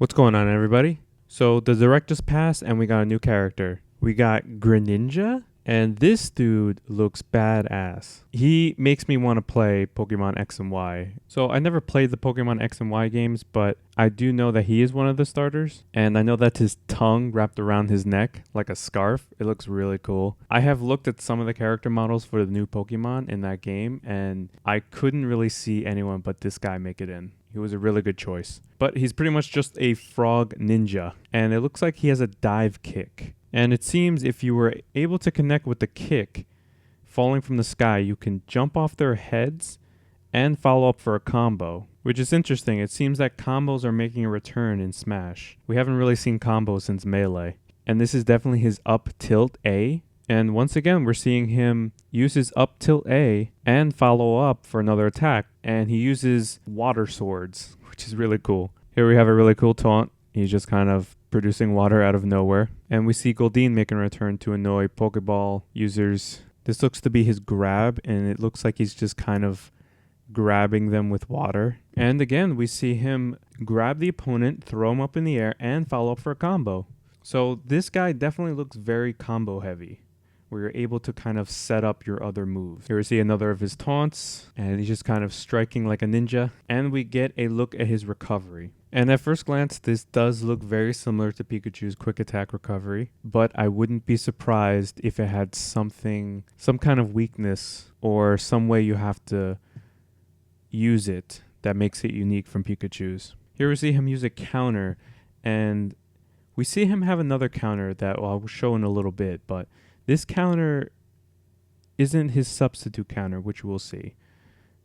What's going on, everybody? So the direct just passed and we got a new character. We got Greninja, and this dude looks badass. He makes me want to play Pokemon X and Y. So I never played the Pokemon X and Y games, but I do know that he is one of the starters. And I know that his tongue wrapped around his neck like a scarf. It looks really cool. I have looked at some of the character models for the new Pokemon in that game, and I couldn't really see anyone but this guy make it in. He was a really good choice. But he's pretty much just a frog ninja. And it looks like he has a dive kick. And it seems if you were able to connect with the kick, falling from the sky, you can jump off their heads and follow up for a combo. Which is interesting. It seems that combos are making a return in Smash. We haven't really seen combos since Melee. And this is definitely his up tilt A. And once again, we're seeing him use his up tilt A and follow up for another attack. And he uses water swords, which is really cool. Here we have a really cool taunt. He's just kind of producing water out of nowhere. And we see Goldeen making a return to annoy Pokeball users. This looks to be his grab, and it looks like he's just kind of grabbing them with water. And again, we see him grab the opponent, throw him up in the air, and follow up for a combo. So this guy definitely looks very combo heavy, where you're able to kind of set up your other moves. Here we see another of his taunts, and he's just kind of striking like a ninja. And we get a look at his recovery. And at first glance, this does look very similar to Pikachu's quick attack recovery, but I wouldn't be surprised if it had some kind of weakness or some way you have to use it that makes it unique from Pikachu's. Here we see him use a counter, and we see him have another counter that I'll show in a little bit, but this counter isn't his substitute counter, which we'll see.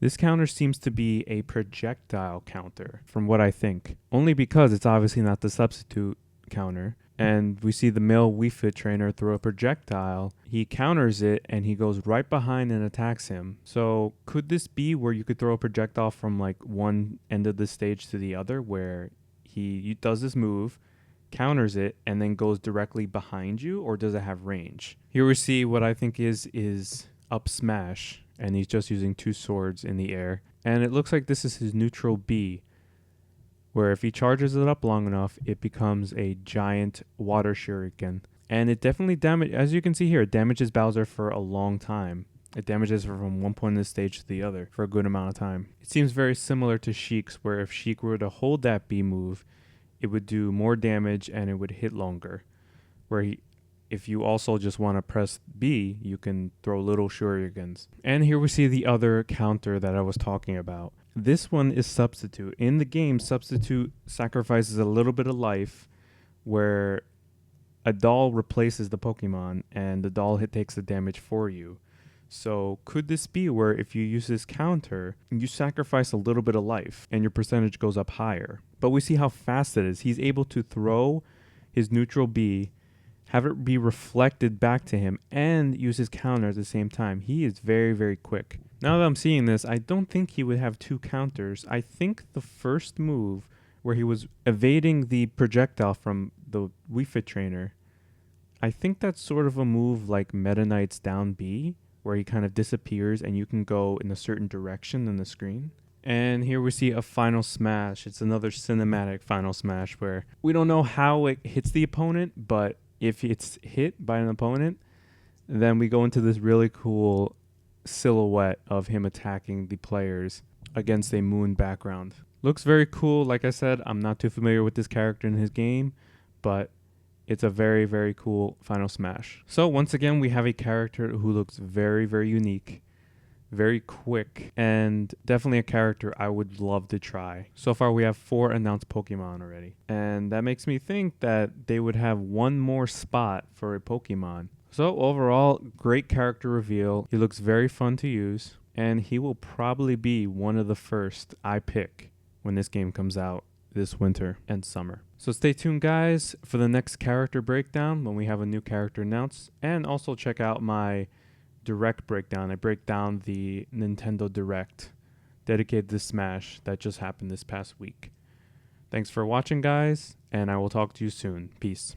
This counter seems to be a projectile counter, from what I think. Only because it's obviously not the substitute counter. And we see the male Wii Fit trainer throw a projectile. He counters it, and he goes right behind and attacks him. So could this be where you could throw a projectile from like one end of the stage to the other, where he does this move, counters it, and then goes directly behind you? Or does it have range? Here we see what I think is up smash. And he's just using two swords in the air. And it looks like this is his neutral B, where if he charges it up long enough, it becomes a giant water shuriken. And it definitely as you can see here, it damages Bowser for a long time. It damages her from one point in the stage to the other for a good amount of time. It seems very similar to Sheik's, where if Sheik were to hold that B move, it would do more damage and it would hit longer. If you also just want to press B, you can throw little shurikens. And here we see the other counter that I was talking about. This one is substitute. In the game, substitute sacrifices a little bit of life, where a doll replaces the Pokemon and the doll takes the damage for you. So could this be where if you use this counter, you sacrifice a little bit of life and your percentage goes up higher? But we see how fast it is. He's able to throw his neutral B, have it be reflected back to him, and use his counter at the same time. He is very, very quick. Now that I'm seeing this, I don't think he would have two counters. I think the first move, where he was evading the projectile from the Wii Fit trainer, I think that's sort of a move like Meta Knight's down B, where he kind of disappears and you can go in a certain direction in the screen. And here we see a final smash. It's another cinematic final smash where we don't know how it hits the opponent, but if it's hit by an opponent, then we go into this really cool silhouette of him attacking the players against a moon background. Looks very cool. Like I said, I'm not too familiar with this character in his game, but it's a very, very cool final smash. So once again, we have a character who looks very, very unique, very quick, and definitely a character I would love to try. So far, we have 4 announced Pokemon already. And that makes me think that they would have one more spot for a Pokemon. So overall, great character reveal. He looks very fun to use. And he will probably be one of the first I pick when this game comes out this winter and summer. So stay tuned, guys, for the next character breakdown when we have a new character announced. And also check out my Direct breakdown. I break down the Nintendo Direct dedicated to Smash that just happened this past week. Thanks for watching, guys, and I will talk to you soon. Peace.